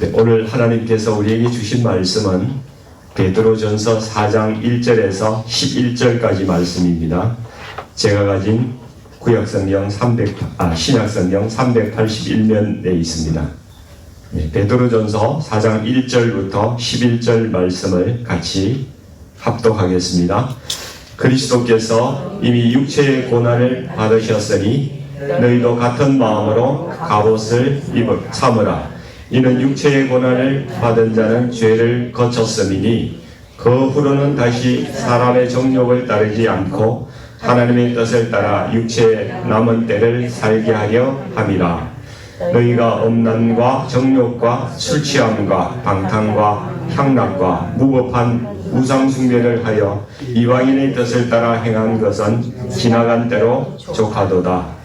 네, 오늘 하나님께서 우리에게 주신 말씀은 베드로전서 4장 1절에서 11절까지 말씀입니다. 제가 가진 구약성경 신약성경 381면에 있습니다. 네, 베드로전서 4장 1절부터 11절 말씀을 같이 합독하겠습니다. 그리스도께서 이미 육체의 고난을 받으셨으니 너희도 같은 마음으로 갑옷을 삼으라. 이는 육체의 고난을 받은 자는 죄를 거쳤음이니 그 후로는 다시 사람의 정욕을 따르지 않고 하나님의 뜻을 따라 육체의 남은 때를 살게 하려 함이라. 너희가 음란과 정욕과 술취함과 방탕과 향락과 무법한 우상숭배를 하여 이방인의 뜻을 따라 행한 것은 지나간 때로 족하도다.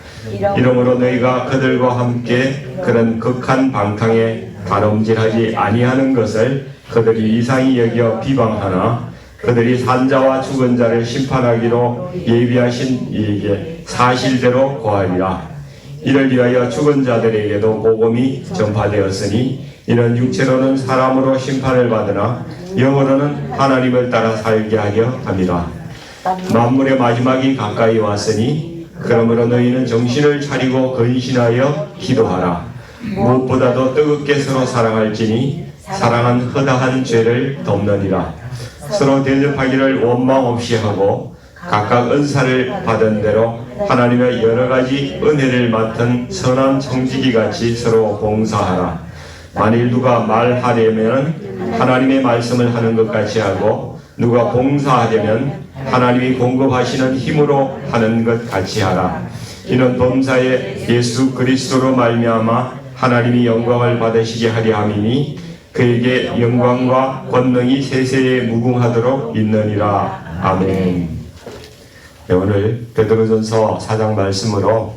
이러므로 너희가 그들과 함께 그런 극한 방탕에 다름질하지 아니하는 것을 그들이 이상히 여겨 비방하나 그들이 산자와 죽은 자를 심판하기로 예비하신 이에게 사실대로 고하리라. 이를 위하여 죽은 자들에게도 복음이 전파되었으니 이는 육체로는 사람으로 심판을 받으나 영으로는 하나님을 따라 살게 하려 함이라. 만물의 마지막이 가까이 왔으니 그러므로 너희는 정신을 차리고 근신하여 기도하라. 무엇보다도 뜨겁게 서로 사랑할지니 사랑은 허다한 죄를 덮느니라. 서로 대접하기를 원망 없이 하고 각각 은사를 받은 대로 하나님의 여러 가지 은혜를 맡은 선한 청지기 같이 서로 봉사하라. 만일 누가 말하려면 하나님의 말씀을 하는 것 같이 하고 누가 봉사하려면 하나님이 공급하시는 힘으로 하는 것 같이 하라. 이는 범사에 예수 그리스도로 말미암아 하나님이 영광을 받으시게 하려 함이니 그에게 영광과 권능이 세세에 무궁하도록 있느니라. 아멘. 네, 오늘 베드로전서 4장 말씀으로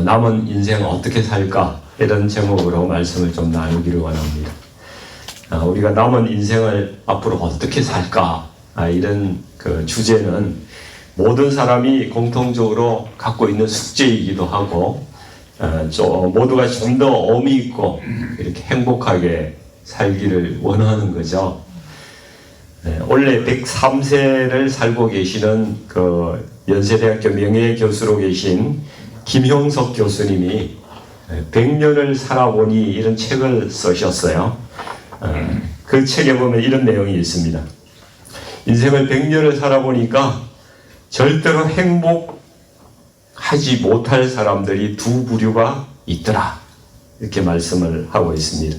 남은 인생 어떻게 살까 이런 제목으로 말씀을 좀 나누기를 원합니다. 우리가 남은 인생을 앞으로 어떻게 살까 이런 그 주제는 모든 사람이 공통적으로 갖고 있는 숙제이기도 하고 모두가 좀 더 의미 있고 이렇게 행복하게 살기를 원하는 거죠. 원래 103세를 살고 계시는 그 연세대학교 명예교수로 계신 김형석 교수님이 100년을 살아보니 이런 책을 쓰셨어요. 그 책에 보면 이런 내용이 있습니다. 인생을 100년을 살아보니까 절대로 행복하지 못할 사람들이 두 부류가 있더라. 이렇게 말씀을 하고 있습니다.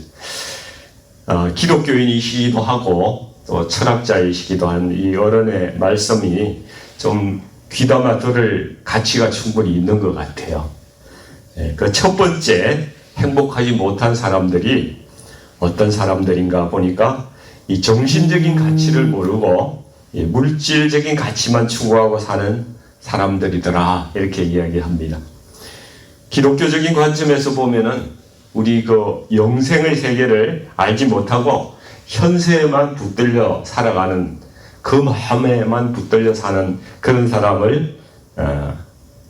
기독교인이시기도 하고 또 철학자이시기도 한 이 어른의 말씀이 좀 귀담아 들을 가치가 충분히 있는 것 같아요. 그 첫 번째 행복하지 못한 사람들이 어떤 사람들인가 보니까 이 정신적인 가치를 모르고 물질적인 가치만 추구하고 사는 사람들이더라 이렇게 이야기합니다. 기독교적인 관점에서 보면은 우리 그 영생의 세계를 알지 못하고 현세에만 붙들려 살아가는 그 마음에만 붙들려 사는 그런 사람을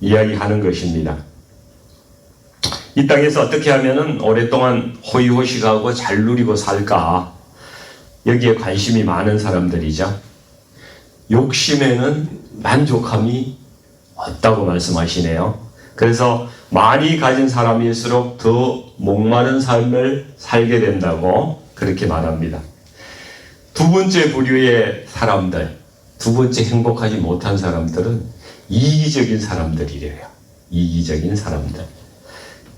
이야기하는 것입니다. 이 땅에서 어떻게 하면은 오랫동안 호의호식하고 잘 누리고 살까 여기에 관심이 많은 사람들이죠. 욕심에는 만족함이 없다고 말씀하시네요. 그래서 많이 가진 사람일수록 더 목마른 삶을 살게 된다고 그렇게 말합니다. 두 번째 부류의 사람들, 두 번째 행복하지 못한 사람들은 이기적인 사람들이래요. 이기적인 사람들.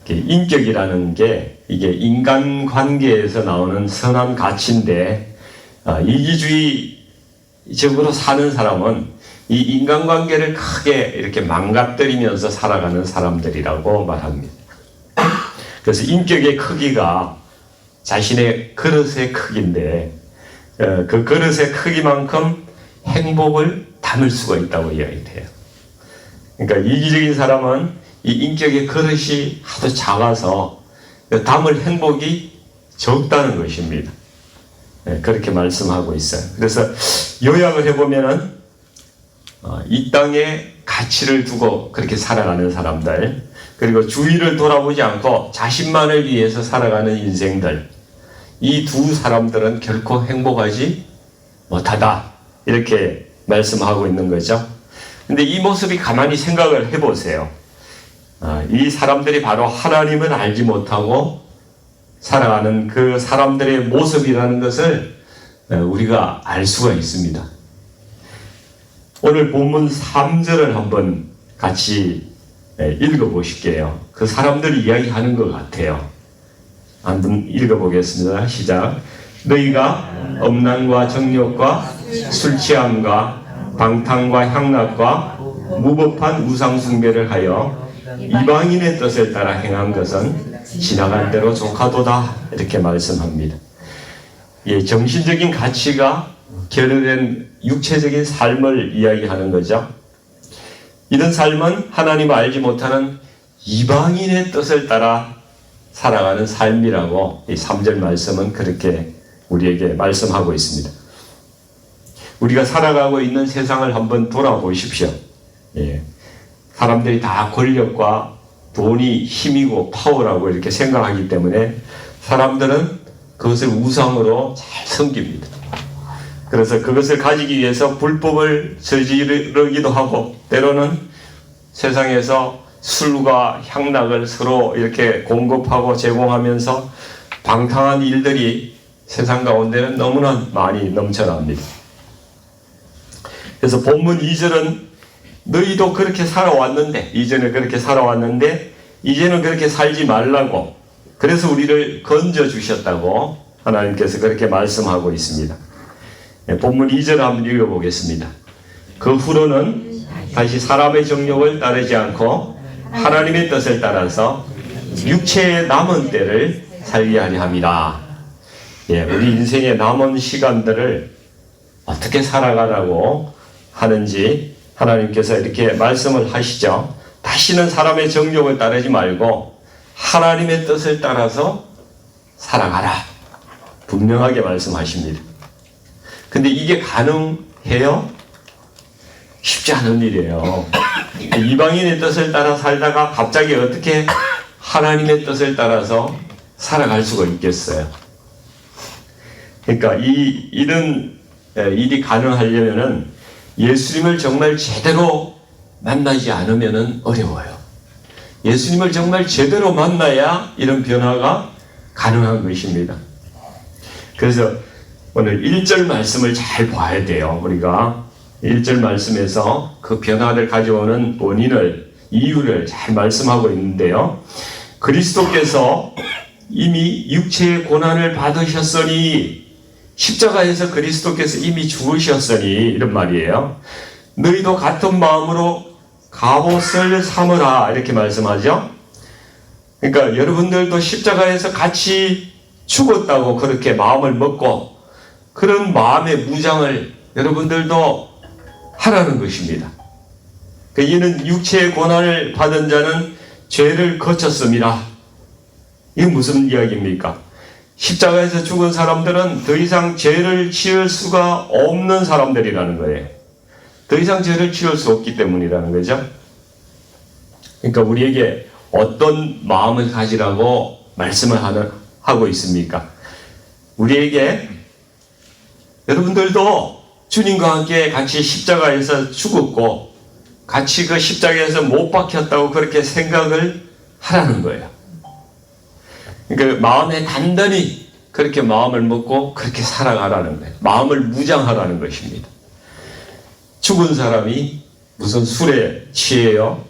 인격이라는 게 이게 인간관계에서 나오는 선한 가치인데 이기주의적으로 사는 사람은 이 인간관계를 크게 이렇게 망가뜨리면서 살아가는 사람들이라고 말합니다. 그래서 인격의 크기가 자신의 그릇의 크기인데 그 그릇의 크기만큼 행복을 담을 수가 있다고 이야기해요. 그러니까 이기적인 사람은 이 인격의 그릇이 하도 작아서 담을 행복이 적다는 것입니다. 그렇게 말씀하고 있어요. 그래서 요약을 해보면은 이 땅에 가치를 두고 그렇게 살아가는 사람들, 그리고 주위를 돌아보지 않고 자신만을 위해서 살아가는 인생들, 이 두 사람들은 결코 행복하지 못하다, 이렇게 말씀하고 있는 거죠. 근데 이 모습이 가만히 생각을 해보세요. 이 사람들이 바로 하나님을 알지 못하고 살아가는 그 사람들의 모습이라는 것을 우리가 알 수가 있습니다. 오늘 본문 3절을 한번 같이 읽어보실게요. 그 사람들이 이야기하는 것 같아요. 한번 읽어보겠습니다. 시작. 너희가 음란과 정욕과 술 취함과 방탕과 향락과 무법한 우상 숭배를 하여 이방인의 뜻을 따라 행한 것은 지나간 대로 조카도다, 이렇게 말씀합니다. 정신적인 가치가 결여된 육체적인 삶을 이야기하는 거죠. 이런 삶은 하나님을 알지 못하는 이방인의 뜻을 따라 살아가는 삶이라고 이 3절 말씀은 그렇게 우리에게 말씀하고 있습니다. 우리가 살아가고 있는 세상을 한번 돌아보십시오. 사람들이 다 권력과 돈이 힘이고 파워라고 이렇게 생각하기 때문에 사람들은 그것을 우상으로 잘 섬깁니다. 그래서 그것을 가지기 위해서 불법을 저지르기도 하고, 때로는 세상에서 술과 향락을 서로 이렇게 공급하고 제공하면서 방탕한 일들이 세상 가운데는 너무나 많이 넘쳐납니다. 그래서 본문 2절은 너희도 그렇게 살아왔는데, 이전에 그렇게 살아왔는데 이제는 그렇게 살지 말라고, 그래서 우리를 건져 주셨다고 하나님께서 그렇게 말씀하고 있습니다. 본문 2절을 한번 읽어보겠습니다. 그 후로는 다시 사람의 정욕을 따르지 않고 하나님의 뜻을 따라서 육체의 남은 때를 살게 하려 함이라. 우리 인생의 남은 시간들을 어떻게 살아가라고 하는지 하나님께서 이렇게 말씀을 하시죠. 다시는 사람의 정욕을 따르지 말고 하나님의 뜻을 따라서 살아가라, 분명하게 말씀하십니다. 근데 이게 가능해요? 쉽지 않은 일이에요. 이방인의 뜻을 따라 살다가 갑자기 어떻게 하나님의 뜻을 따라서 살아갈 수가 있겠어요? 그러니까 이런 일이 가능하려면은 예수님을 정말 제대로 만나지 않으면은 어려워요. 예수님을 정말 제대로 만나야 이런 변화가 가능한 것입니다. 그래서 오늘 1절 말씀을 잘 봐야 돼요. 우리가 1절 말씀에서 그 변화를 가져오는 원인을, 이유를 잘 말씀하고 있는데요. 그리스도께서 이미 육체의 고난을 받으셨으니, 십자가에서 그리스도께서 이미 죽으셨으니, 이런 말이에요. 너희도 같은 마음으로 갑옷을 삼으라, 이렇게 말씀하죠. 그러니까 여러분들도 십자가에서 같이 죽었다고 그렇게 마음을 먹고 그런 마음의 무장을 여러분들도 하라는 것입니다. 이는 육체의 고난을 받은 자는 죄를 거쳤습니다. 이게 무슨 이야기입니까? 십자가에서 죽은 사람들은 더 이상 죄를 지을 수가 없는 사람들이라는 거예요. 더 이상 죄를 지을 수 없기 때문이라는 거죠. 그러니까 우리에게 어떤 마음을 가지라고 말씀을 하고 있습니까? 우리에게 여러분들도 주님과 함께 같이 십자가에서 죽었고 같이 그 십자가에서 못 박혔다고 그렇게 생각을 하라는 거예요. 그러니까 마음에 단단히 그렇게 마음을 먹고 그렇게 살아가라는 거예요. 마음을 무장하라는 것입니다. 죽은 사람이 무슨 술에 취해요?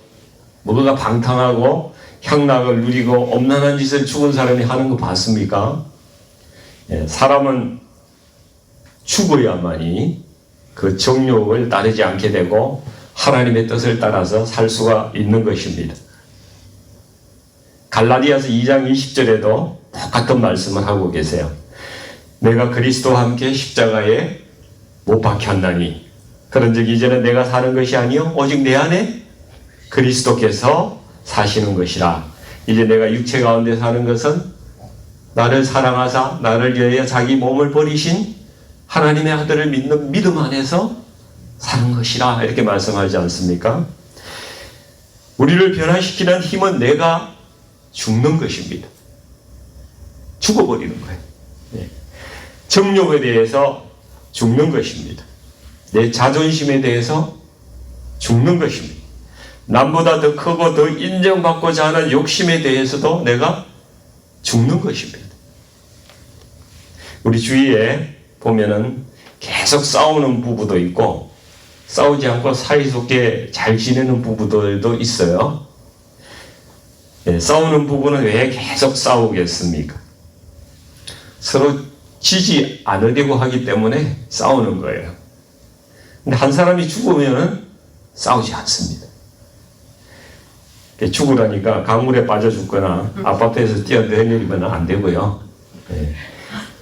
뭐가 방탕하고 향락을 누리고 엄란한 짓을 죽은 사람이 하는 거 봤습니까? 사람은 죽어야만이 그 정욕을 따르지 않게 되고 하나님의 뜻을 따라서 살 수가 있는 것입니다. 갈라디아서 2장 20절에도 똑같은 말씀을 하고 계세요. 내가 그리스도와 함께 십자가에 못 박혔나니 그런즉 이제는 내가 사는 것이 아니요 오직 내 안에 그리스도께서 사시는 것이라. 이제 내가 육체 가운데 사는 것은 나를 사랑하사 나를 위하여 자기 몸을 버리신 하나님의 아들을 믿는 믿음 안에서 사는 것이라, 이렇게 말씀하지 않습니까? 우리를 변화시키는 힘은 내가 죽는 것입니다. 죽어버리는 거예요. 정욕에 대해서 죽는 것입니다. 내 자존심에 대해서 죽는 것입니다. 남보다 더 크고 더 인정받고자 하는 욕심에 대해서도 내가 죽는 것입니다. 우리 주위에 보면은 계속 싸우는 부부도 있고 싸우지 않고 사이좋게 잘 지내는 부부들도 있어요. 싸우는 부부는 왜 계속 싸우겠습니까? 서로 지지 않으려고 하기 때문에 싸우는 거예요. 근데 한 사람이 죽으면은 싸우지 않습니다. 죽으라니까 강물에 빠져 죽거나 아파트에서 뛰어내리거나 안 되고요.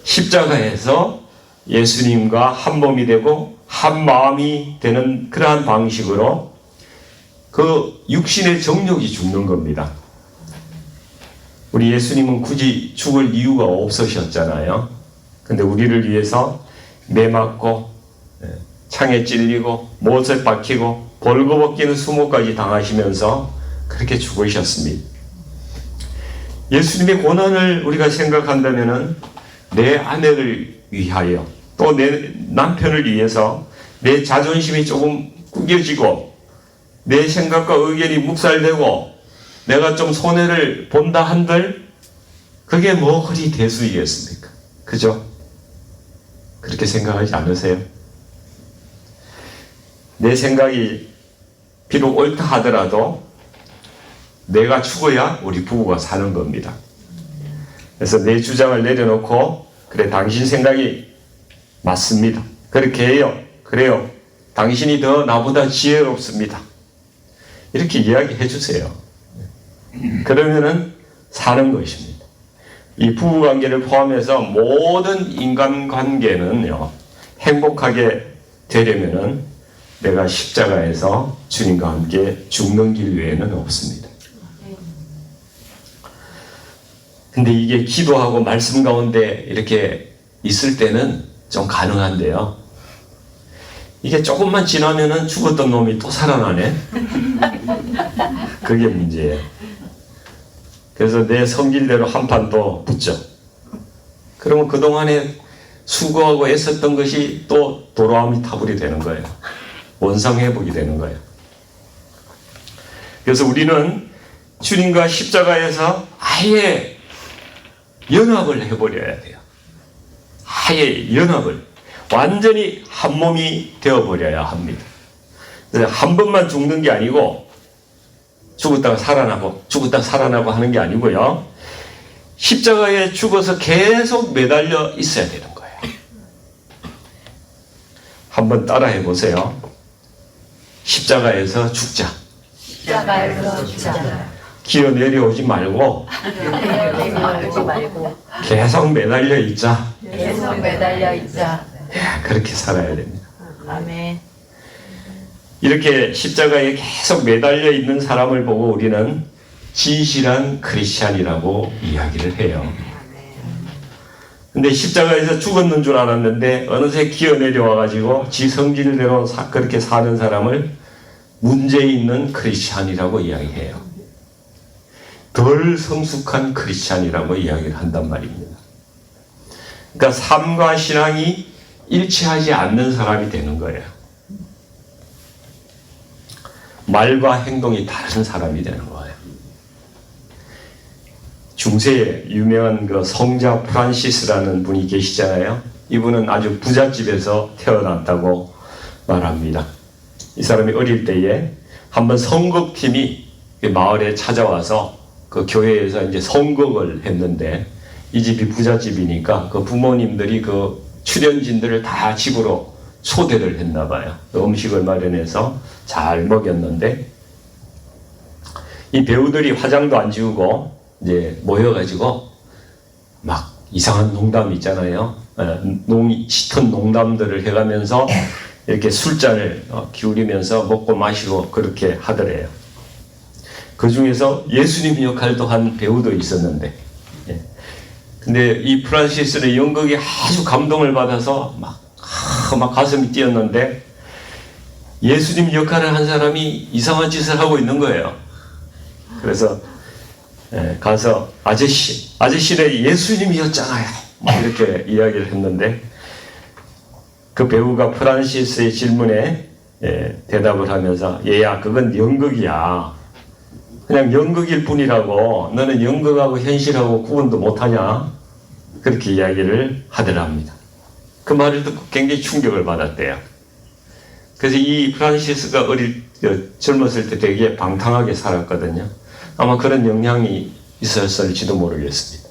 십자가에서 예수님과 한 몸이 되고 한 마음이 되는 그러한 방식으로 그 육신의 정욕이 죽는 겁니다. 우리 예수님은 굳이 죽을 이유가 없으셨잖아요. 근데 우리를 위해서 매 맞고 창에 찔리고 못에 박히고 벌거벗기는 수모까지 당하시면서 그렇게 죽으셨습니다. 예수님의 고난을 우리가 생각한다면은 내 아내를 위하여 또 내 남편을 위해서 내 자존심이 조금 구겨지고 내 생각과 의견이 묵살되고 내가 좀 손해를 본다 한들 그게 뭐 그리 대수이겠습니까? 그죠? 그렇게 생각하지 않으세요? 내 생각이 비록 옳다 하더라도 내가 죽어야 우리 부부가 사는 겁니다. 그래서 내 주장을 내려놓고 그래 당신 생각이 맞습니다. 그렇게 해요. 그래요. 당신이 더 나보다 지혜롭습니다. 이렇게 이야기해 주세요. 그러면은 사는 것입니다. 이 부부관계를 포함해서 모든 인간관계는요 행복하게 되려면은 내가 십자가에서 주님과 함께 죽는 길 외에는 없습니다. 근데 이게 기도하고 말씀 가운데 이렇게 있을 때는 좀 가능한데요. 이게 조금만 지나면은 죽었던 놈이 또 살아나네. 그게 문제예요. 그래서 내 성질대로 한판 또 붙죠. 그러면 그동안에 수고하고 애썼던 것이 또 도로아미 타불이 되는 거예요. 원상회복이 되는 거예요. 그래서 우리는 주님과 십자가에서 아예 연합을 해버려야 돼요. 아예 연합을. 완전히 한 몸이 되어버려야 합니다. 한 번만 죽는 게 아니고 죽었다가 살아나고 죽었다가 살아나고 하는 게 아니고요. 십자가에 죽어서 계속 매달려 있어야 되는 거예요. 한번 따라해 보세요. 십자가에서 죽자. 십자가에서 죽자. 기어 내려오지 말고 계속 매달려 있자. 계속 매달려 있자. 그렇게 살아야 됩니다. 아멘. 이렇게 십자가에 계속 매달려 있는 사람을 보고 우리는 진실한 크리스찬이라고 이야기를 해요. 근데 십자가에서 죽었는 줄 알았는데 어느새 기어 내려와가지고 지 성질대로 그렇게 사는 사람을 문제 있는 크리스찬이라고 이야기해요. 덜 성숙한 크리스찬이라고 이야기를 한단 말입니다. 그러니까 삶과 신앙이 일치하지 않는 사람이 되는 거예요. 말과 행동이 다른 사람이 되는 거예요. 중세에 유명한 그 성자 프란시스라는 분이 계시잖아요. 이분은 아주 부잣집에서 태어났다고 말합니다. 이 사람이 어릴 때에 한번 선곡팀이 마을에 찾아와서 그 교회에서 이제 선곡을 했는데 이 집이 부잣집이니까 그 부모님들이 그 출연진들을 다 집으로 초대를 했나 봐요. 음식을 마련해서 잘 먹였는데 이 배우들이 화장도 안 지우고 이제 모여가지고 막 이상한 농담 있잖아요. 짙은 농담들을 해가면서 이렇게 술잔을 기울이면서 먹고 마시고 그렇게 하더래요. 그 중에서 예수님 역할도 한 배우도 있었는데, 근데 이 프란시스는 연극에 아주 감동을 받아서 막 가슴이 뛰었는데 예수님 역할을 한 사람이 이상한 짓을 하고 있는 거예요. 그래서 가서 아저씨는 예수님이었잖아요. 이렇게 이야기를 했는데 그 배우가 프란시스의 질문에 대답을 하면서 얘야 그건 연극이야. 그냥 연극일 뿐이라고 너는 연극하고 현실하고 구분도 못하냐? 그렇게 이야기를 하더랍니다. 그 말을 듣고 굉장히 충격을 받았대요. 그래서 이 프란시스가 젊었을 때 되게 방탕하게 살았거든요. 아마 그런 영향이 있었을지도 모르겠습니다.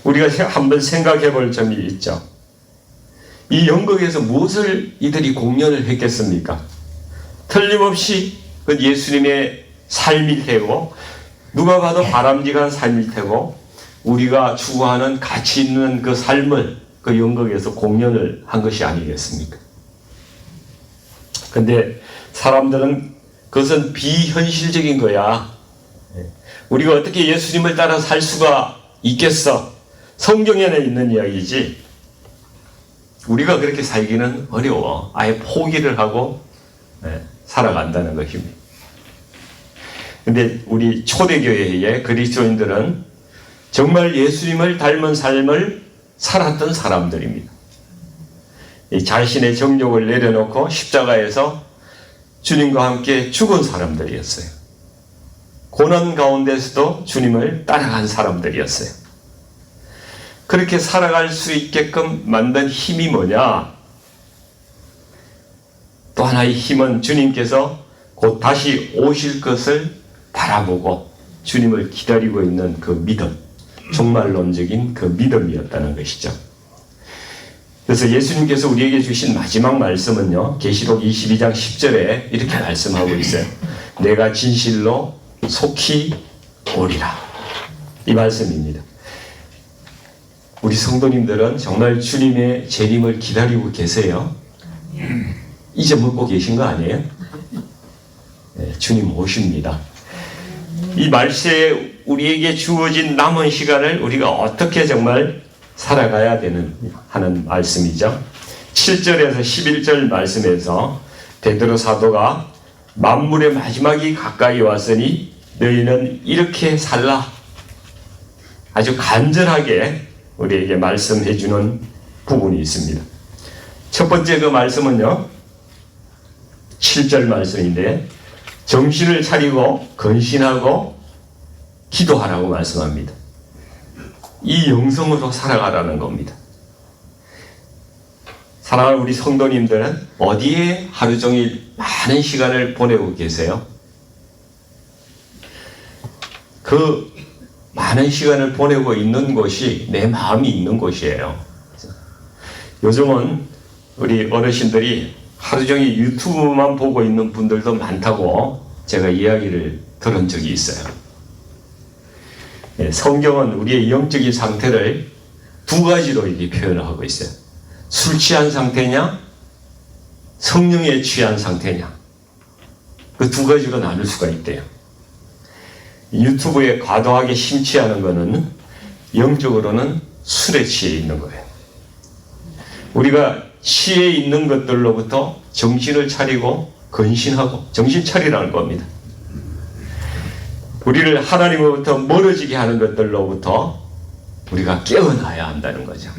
우리가 한번 생각해 볼 점이 있죠. 이 연극에서 무엇을 이들이 공연을 했겠습니까? 틀림없이 그 예수님의 삶일 테고 누가 봐도 바람직한 삶일 테고 우리가 추구하는 가치 있는 그 삶을 그 연극에서 공연을 한 것이 아니겠습니까? 근데 사람들은 그것은 비현실적인 거야. 우리가 어떻게 예수님을 따라 살 수가 있겠어? 성경에는 있는 이야기지. 우리가 그렇게 살기는 어려워. 아예 포기를 하고 살아간다는 것입니다. 근데 우리 초대교회의 그리스도인들은 정말 예수님을 닮은 삶을 살았던 사람들입니다. 이 자신의 정욕을 내려놓고 십자가에서 주님과 함께 죽은 사람들이었어요. 고난 가운데서도 주님을 따라간 사람들이었어요. 그렇게 살아갈 수 있게끔 만든 힘이 뭐냐? 또 하나의 힘은 주님께서 곧 다시 오실 것을 바라보고 주님을 기다리고 있는 그 믿음, 종말론적인 그 믿음이었다는 것이죠. 그래서 예수님께서 우리에게 주신 마지막 말씀은요, 계시록 22장 10절에 이렇게 말씀하고 있어요. 내가 진실로 속히 오리라. 이 말씀입니다. 우리 성도님들은 정말 주님의 재림을 기다리고 계세요? 잊어먹고 계신 거 아니에요? 네, 주님 오십니다. 이 말세에 우리에게 주어진 남은 시간을 우리가 어떻게 정말 살아가야 하는 말씀이죠. 7절에서 11절 말씀에서 베드로 사도가 만물의 마지막이 가까이 왔으니 너희는 이렇게 살라. 아주 간절하게 우리에게 말씀해 주는 부분이 있습니다. 첫 번째 그 말씀은요, 7절 말씀인데 정신을 차리고 근신하고 기도하라고 말씀합니다. 이 영성으로 살아가라는 겁니다. 사랑하는 우리 성도님들은 어디에 하루 종일 많은 시간을 보내고 계세요? 그 많은 시간을 보내고 있는 곳이 내 마음이 있는 곳이에요. 요즘은 우리 어르신들이 하루 종일 유튜브만 보고 있는 분들도 많다고 제가 이야기를 들은 적이 있어요. 성경은 우리의 영적인 상태를 두 가지로 이렇게 표현을 하고 있어요. 술 취한 상태냐, 성령에 취한 상태냐. 그 두 가지로 나눌 수가 있대요. 유튜브에 과도하게 심취하는 것은 영적으로는 술에 취해 있는 거예요. 우리가 취해 있는 것들로부터 정신을 차리고 근신하고 정신 차리라는 겁니다. 우리를 하나님으로부터 멀어지게 하는 것들로부터 우리가 깨어나야 한다는 거죠.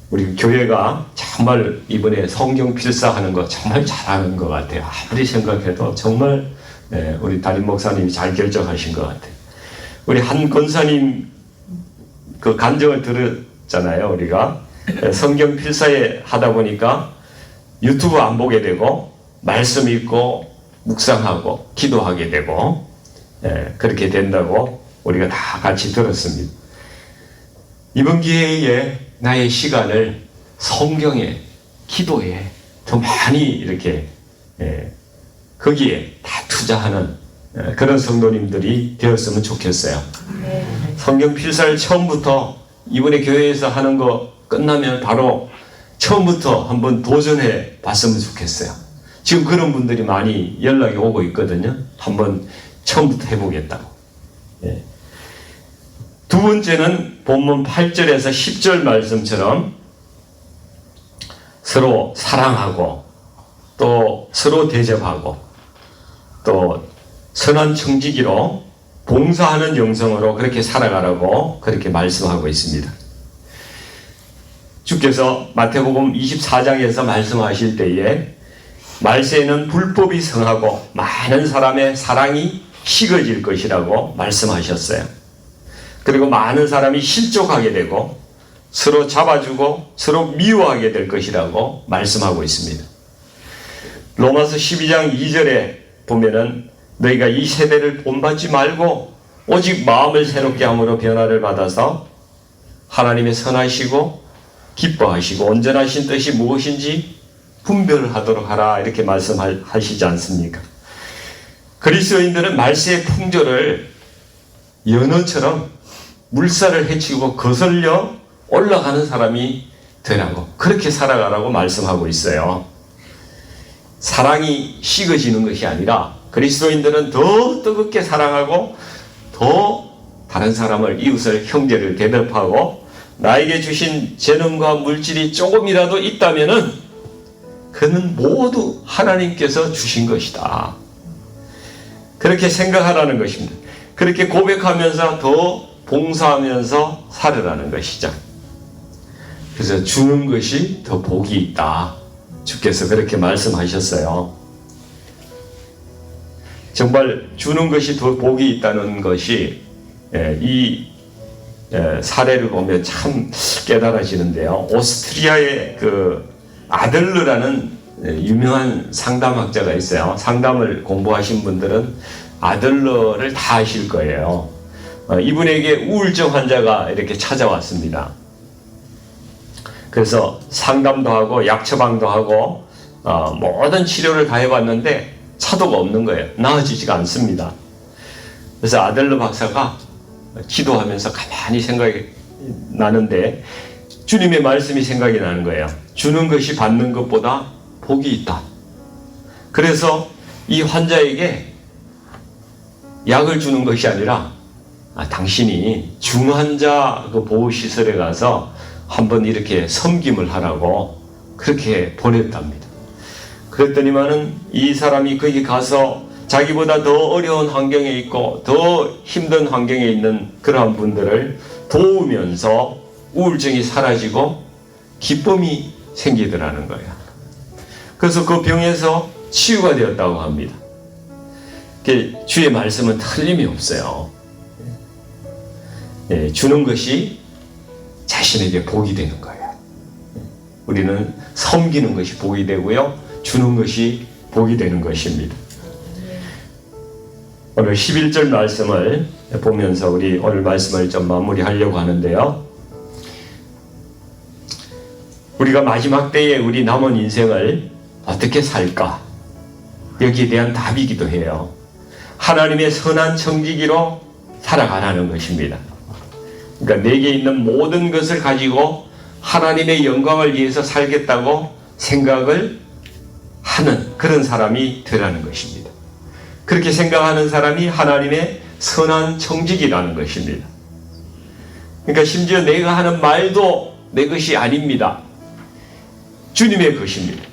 우리 교회가 정말 이번에 성경 필사하는 거 정말 잘하는 것 같아요. 아무리 생각해도 정말 우리 담임 목사님이 잘 결정하신 것 같아요. 우리 한 권사님 그 간증을 들었잖아요. 우리가 성경 필사에 하다 보니까 유튜브 안 보게 되고 말씀 읽고 묵상하고 기도하게 되고 그렇게 된다고 우리가 다 같이 들었습니다. 이번 기회에 나의 시간을 성경에 기도에 더 많이 이렇게 거기에 다 투자하는 그런 성도님들이 되었으면 좋겠어요. 성경 필사를 처음부터 이번에 교회에서 하는 거 끝나면 바로 처음부터 한번 도전해 봤으면 좋겠어요. 지금 그런 분들이 많이 연락이 오고 있거든요. 한번 처음부터 해보겠다고. 두 번째는 본문 8절에서 10절 말씀처럼 서로 사랑하고 또 서로 대접하고 또 선한 청지기로 봉사하는 영성으로 그렇게 살아가라고 그렇게 말씀하고 있습니다. 주께서 마태복음 24장에서 말씀하실 때에 말세에는 불법이 성하고 많은 사람의 사랑이 식어질 것이라고 말씀하셨어요. 그리고 많은 사람이 실족하게 되고 서로 잡아주고 서로 미워하게 될 것이라고 말씀하고 있습니다. 로마서 12장 2절에 보면은 너희가 이 세대를 본받지 말고 오직 마음을 새롭게 함으로 변화를 받아서 하나님의 선하시고 기뻐하시고 온전하신 뜻이 무엇인지 분별하도록 하라 이렇게 말씀하시지 않습니까? 그리스도인들은 말세의 풍조를 연어처럼 물살을 헤치고 거슬려 올라가는 사람이 되라고 그렇게 살아가라고 말씀하고 있어요. 사랑이 식어지는 것이 아니라 그리스도인들은 더 뜨겁게 사랑하고 더 다른 사람을 이웃을 형제를 대접하고 나에게 주신 재능과 물질이 조금이라도 있다면은 그는 모두 하나님께서 주신 것이다. 그렇게 생각하라는 것입니다. 그렇게 고백하면서 더 봉사하면서 살으라는 것이죠. 그래서 주는 것이 더 복이 있다. 주께서 그렇게 말씀하셨어요. 정말 주는 것이 더 복이 있다는 것이 이 사례를 보면 참 깨달아지는데요. 오스트리아의 그 아들러라는 유명한 상담학자가 있어요. 상담을 공부하신 분들은 아들러를 다 아실 거예요. 이분에게 우울증 환자가 이렇게 찾아왔습니다. 그래서 상담도 하고 약 처방도 하고 모든 치료를 다 해봤는데 차도가 없는 거예요. 나아지지가 않습니다. 그래서 아들러 박사가 기도하면서 가만히 생각이 나는데 주님의 말씀이 생각이 나는 거예요. 주는 것이 받는 것보다 복이 있다. 그래서 이 환자에게 약을 주는 것이 아니라 당신이 중환자 그 보호시설에 가서 한번 이렇게 섬김을 하라고 그렇게 보냈답니다. 그랬더니만은 이 사람이 거기 가서 자기보다 더 어려운 환경에 있고 더 힘든 환경에 있는 그러한 분들을 도우면서 우울증이 사라지고 기쁨이 생기더라는 거예요. 그래서 그 병에서 치유가 되었다고 합니다. 주의 말씀은 틀림이 없어요. 주는 것이 자신에게 복이 되는 거예요. 우리는 섬기는 것이 복이 되고요. 주는 것이 복이 되는 것입니다. 오늘 11절 말씀을 보면서 우리 오늘 말씀을 좀 마무리하려고 하는데요. 우리가 마지막 때에 우리 남은 인생을 어떻게 살까? 여기에 대한 답이기도 해요. 하나님의 선한 청지기로 살아가라는 것입니다. 그러니까 내게 있는 모든 것을 가지고 하나님의 영광을 위해서 살겠다고 생각을 하는 그런 사람이 되라는 것입니다. 그렇게 생각하는 사람이 하나님의 선한 청지기라는 것입니다. 그러니까 심지어 내가 하는 말도 내 것이 아닙니다. 주님의 것입니다.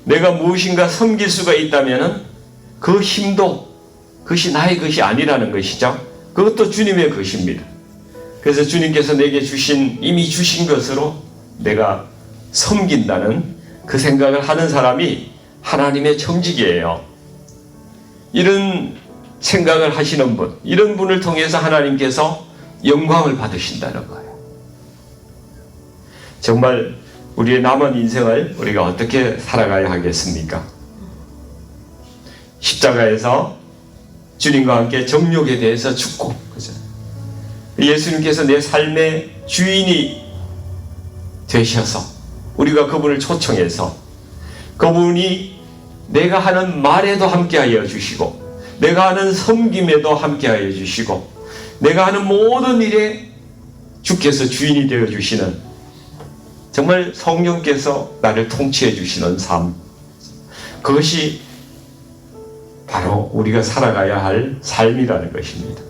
내가 무엇인가 섬길 수가 있다면 그 힘도 그것이 나의 것이 아니라는 것이죠. 그것도 주님의 것입니다. 그래서 주님께서 내게 이미 주신 것으로 내가 섬긴다는 그 생각을 하는 사람이 하나님의 청지기예요. 이런 생각을 하시는 분, 이런 분을 통해서 하나님께서 영광을 받으신다는 거예요. 정말 우리의 남은 인생을 우리가 어떻게 살아가야 하겠습니까? 십자가에서 주님과 함께 정욕에 대해서 죽고, 그죠? 예수님께서 내 삶의 주인이 되셔서 우리가 그분을 초청해서 그분이 내가 하는 말에도 함께하여 주시고 내가 하는 섬김에도 함께하여 주시고 내가 하는 모든 일에 주께서 주인이 되어 주시는 정말 성령께서 나를 통치해 주시는 삶, 그것이 바로 우리가 살아가야 할 삶이라는 것입니다.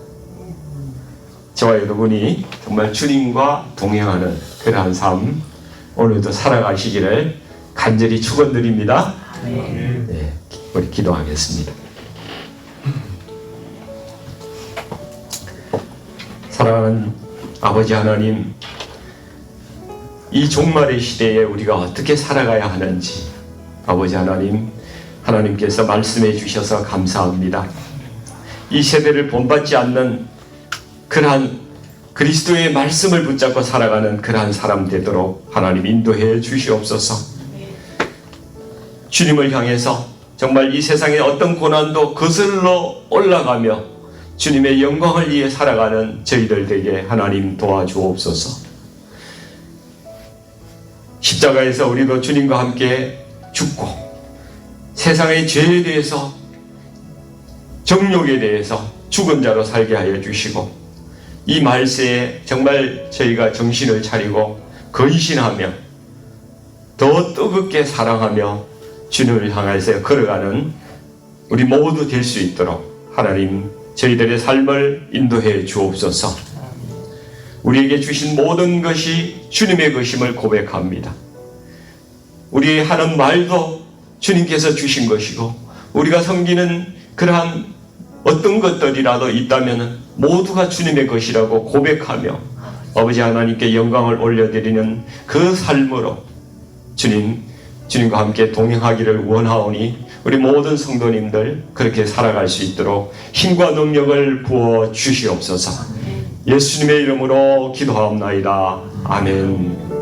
저와 여러분이 정말 주님과 동행하는 그러한 삶 오늘도 살아가시기를 간절히 축원드립니다. 네, 우리 기도하겠습니다. 사랑하는 아버지 하나님, 이 종말의 시대에 우리가 어떻게 살아가야 하는지 아버지 하나님, 하나님께서 말씀해 주셔서 감사합니다. 이 세대를 본받지 않는 그러한 그리스도의 말씀을 붙잡고 살아가는 그러한 사람 되도록 하나님 인도해 주시옵소서. 주님을 향해서 정말 이 세상의 어떤 고난도 거슬러 올라가며 주님의 영광을 위해 살아가는 저희들 되게 하나님 도와주옵소서. 십자가에서 우리도 주님과 함께 죽고 세상의 죄에 대해서, 정욕에 대해서 죽은 자로 살게 하여 주시고, 이 말세에 정말 저희가 정신을 차리고 근신하며 더 뜨겁게 사랑하며 주님을 향해서 걸어가는 우리 모두 될 수 있도록 하나님 저희들의 삶을 인도해 주옵소서. 우리에게 주신 모든 것이 주님의 것임을 고백합니다. 우리 하는 말도 주님께서 주신 것이고, 우리가 섬기는 그러한 어떤 것들이라도 있다면 모두가 주님의 것이라고 고백하며 아버지 하나님께 영광을 올려드리는 그 삶으로 주님과 함께 동행하기를 원하오니 우리 모든 성도님들 그렇게 살아갈 수 있도록 힘과 능력을 부어 주시옵소서. 예수님의 이름으로 기도하옵나이다. 아멘.